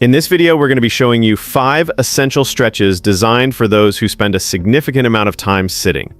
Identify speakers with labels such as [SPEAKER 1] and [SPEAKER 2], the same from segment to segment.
[SPEAKER 1] In this video, we're going to be showing you 5 essential stretches designed for those who spend a significant amount of time sitting.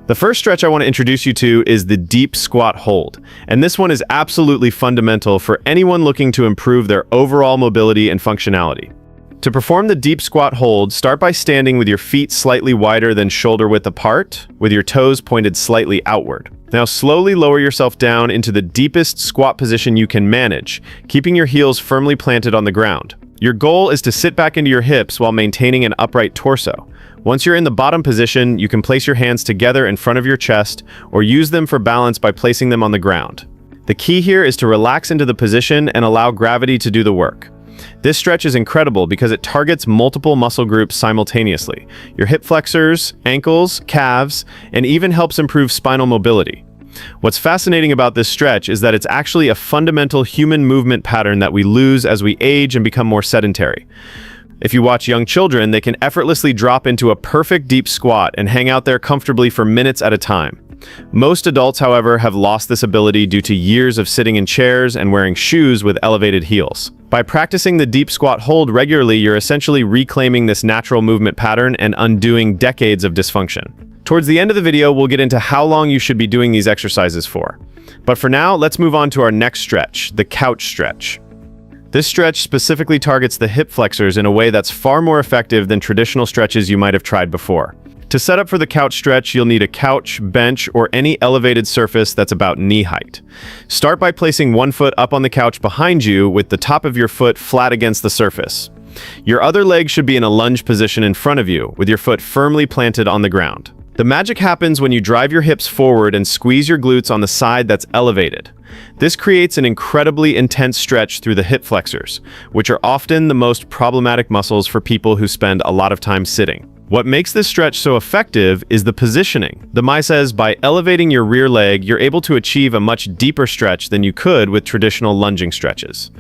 [SPEAKER 1] The first stretch I want to introduce you to is the deep squat hold, and this one is absolutely fundamental for anyone looking to improve their overall mobility and functionality. To perform the deep squat hold, start by standing with your feet slightly wider than shoulder width apart, with your toes pointed slightly outward. Now slowly lower yourself down into the deepest squat position you can manage, keeping your heels firmly planted on the ground. Your goal is to sit back into your hips while maintaining an upright torso. Once you're in the bottom position, you can place your hands together in front of your chest or use them for balance by placing them on the ground. The key here is to relax into the position and allow gravity to do the work. This stretch is incredible because it targets multiple muscle groups simultaneously: your hip flexors, ankles, calves, and even helps improve spinal mobility. What's fascinating about this stretch is that it's actually a fundamental human movement pattern that we lose as we age and become more sedentary. If you watch young children, they can effortlessly drop into a perfect deep squat and hang out there comfortably for minutes at a time. Most adults, however, have lost this ability due to years of sitting in chairs and wearing shoes with elevated heels. By practicing the deep squat hold regularly, you're essentially reclaiming this natural movement pattern and undoing decades of dysfunction. Towards the end of the video, we'll get into how long you should be doing these exercises for. But for now, let's move on to our next stretch, the couch stretch. This stretch specifically targets the hip flexors in a way that's far more effective than traditional stretches you might have tried before. To set up for the couch stretch, you'll need a couch, bench, or any elevated surface that's about knee height. Start by placing one foot up on the couch behind you with the top of your foot flat against the surface. Your other leg should be in a lunge position in front of you, with your foot firmly planted on the ground. The magic happens when you drive your hips forward and squeeze your glutes on the side that's elevated. This creates an incredibly intense stretch through the hip flexors, which are often the most problematic muscles for people who spend a lot of time sitting. What makes this stretch so effective is the positioning. The Mai says by elevating your rear leg, you're able to achieve a much deeper stretch than you could with traditional lunging stretches.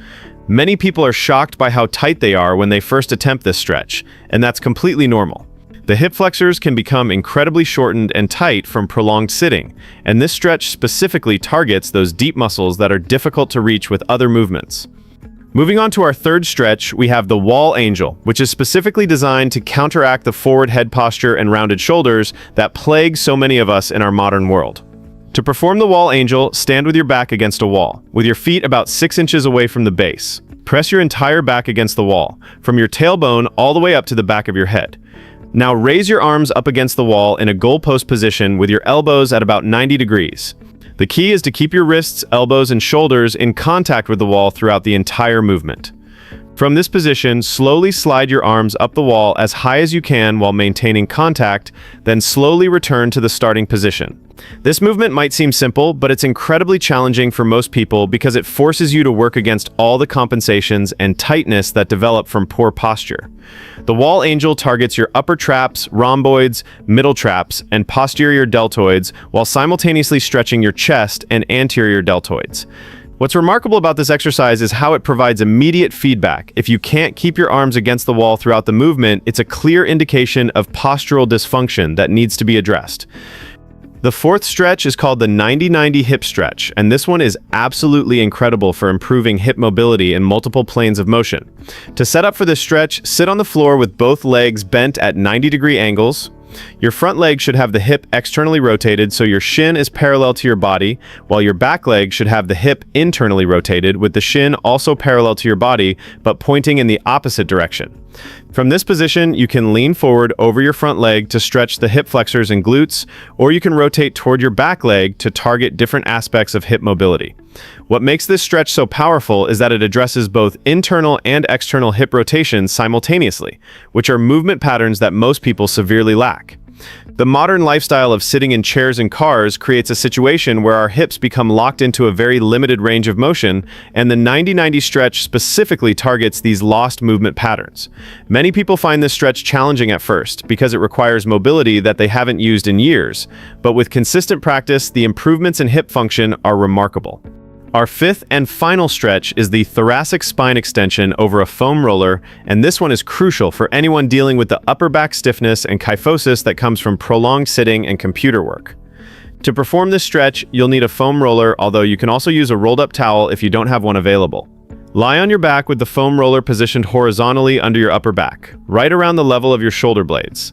[SPEAKER 1] Many people are shocked by how tight they are when they first attempt this stretch, and that's completely normal. The hip flexors can become incredibly shortened and tight from prolonged sitting, and this stretch specifically targets those deep muscles that are difficult to reach with other movements. Moving on to our third stretch, we have the wall angel, which is specifically designed to counteract the forward head posture and rounded shoulders that plague so many of us in our modern world. To perform the wall angel, stand with your back against a wall, with your feet about 6 inches away from the base. Press your entire back against the wall, from your tailbone all the way up to the back of your head. Now raise your arms up against the wall in a goalpost position with your elbows at about 90 degrees. The key is to keep your wrists, elbows, and shoulders in contact with the wall throughout the entire movement. From this position, slowly slide your arms up the wall as high as you can while maintaining contact, then slowly return to the starting position. This movement might seem simple, but it's incredibly challenging for most people because it forces you to work against all the compensations and tightness that develop from poor posture. The wall angel targets your upper traps, rhomboids, middle traps, and posterior deltoids while simultaneously stretching your chest and anterior deltoids. What's remarkable about this exercise is how it provides immediate feedback. If you can't keep your arms against the wall throughout the movement, it's a clear indication of postural dysfunction that needs to be addressed. The fourth stretch is called the 90-90 hip stretch, and this one is absolutely incredible for improving hip mobility in multiple planes of motion. To set up for this stretch, sit on the floor with both legs bent at 90-degree angles. Your front leg should have the hip externally rotated so your shin is parallel to your body, while your back leg should have the hip internally rotated with the shin also parallel to your body but pointing in the opposite direction. From this position, you can lean forward over your front leg to stretch the hip flexors and glutes, or you can rotate toward your back leg to target different aspects of hip mobility. What makes this stretch so powerful is that it addresses both internal and external hip rotations simultaneously, which are movement patterns that most people severely lack. The modern lifestyle of sitting in chairs and cars creates a situation where our hips become locked into a very limited range of motion, and the 90-90 stretch specifically targets these lost movement patterns. Many people find this stretch challenging at first because it requires mobility that they haven't used in years, but with consistent practice, the improvements in hip function are remarkable. Our fifth and final stretch is the thoracic spine extension over a foam roller, and this one is crucial for anyone dealing with the upper back stiffness and kyphosis that comes from prolonged sitting and computer work. To perform this stretch, you'll need a foam roller, although you can also use a rolled-up towel if you don't have one available. Lie on your back with the foam roller positioned horizontally under your upper back, right around the level of your shoulder blades.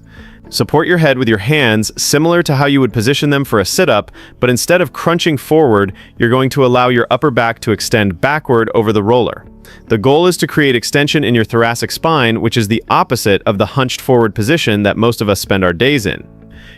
[SPEAKER 1] Support your head with your hands, similar to how you would position them for a sit-up, but instead of crunching forward, you're going to allow your upper back to extend backward over the roller. The goal is to create extension in your thoracic spine, which is the opposite of the hunched forward position that most of us spend our days in.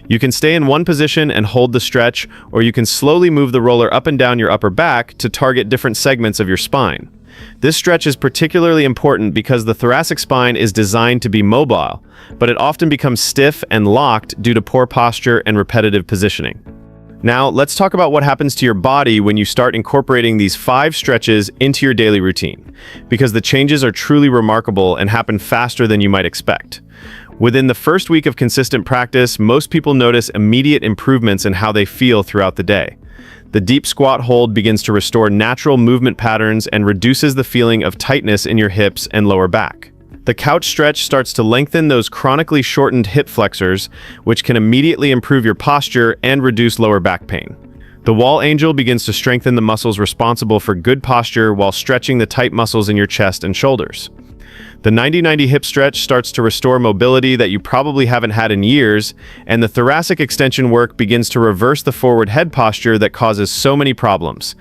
[SPEAKER 1] You can stay in one position and hold the stretch, or you can slowly move the roller up and down your upper back to target different segments of your spine. This stretch is particularly important because the thoracic spine is designed to be mobile, but it often becomes stiff and locked due to poor posture and repetitive positioning. Now, let's talk about what happens to your body when you start incorporating these 5 stretches into your daily routine, because the changes are truly remarkable and happen faster than you might expect. Within the first week of consistent practice, most people notice immediate improvements in how they feel throughout the day. The deep squat hold begins to restore natural movement patterns and reduces the feeling of tightness in your hips and lower back. The couch stretch starts to lengthen those chronically shortened hip flexors, which can immediately improve your posture and reduce lower back pain. The wall angel begins to strengthen the muscles responsible for good posture while stretching the tight muscles in your chest and shoulders. The 90-90 hip stretch starts to restore mobility that you probably haven't had in years, and the thoracic extension work begins to reverse the forward head posture that causes so many problems.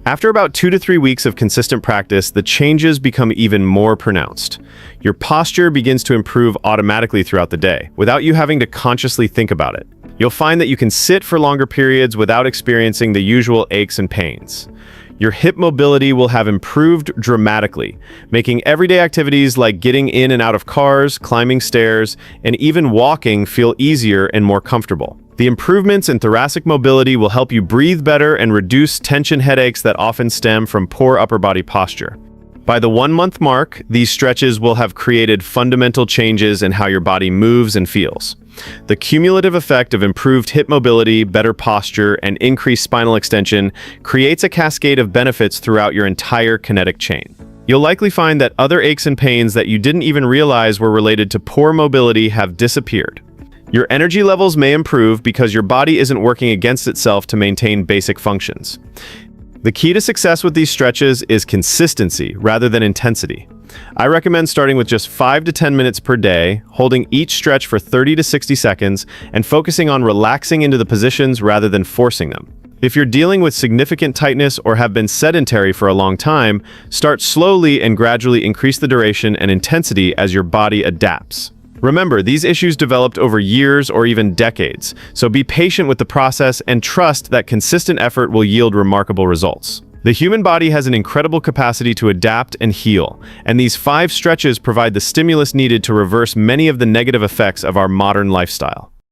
[SPEAKER 1] After about 2 to 3 weeks of consistent practice, the changes become even more pronounced. Your posture begins to improve automatically throughout the day, without you having to consciously think about it. You'll find that you can sit for longer periods without experiencing the usual aches and pains. Your hip mobility will have improved dramatically, making everyday activities like getting in and out of cars, climbing stairs, and even walking feel easier and more comfortable. The improvements in thoracic mobility will help you breathe better and reduce tension headaches that often stem from poor upper body posture. By the 1-month mark, these stretches will have created fundamental changes in how your body moves and feels. The cumulative effect of improved hip mobility, better posture, and increased spinal extension creates a cascade of benefits throughout your entire kinetic chain. You'll likely find that other aches and pains that you didn't even realize were related to poor mobility have disappeared. Your energy levels may improve because your body isn't working against itself to maintain basic functions. The key to success with these stretches is consistency rather than intensity. I recommend starting with just 5 to 10 minutes per day, holding each stretch for 30 to 60 seconds, and focusing on relaxing into the positions rather than forcing them. If you're dealing with significant tightness or have been sedentary for a long time, start slowly and gradually increase the duration and intensity as your body adapts. Remember, these issues developed over years or even decades, so be patient with the process and trust that consistent effort will yield remarkable results. The human body has an incredible capacity to adapt and heal, and these 5 stretches provide the stimulus needed to reverse many of the negative effects of our modern lifestyle.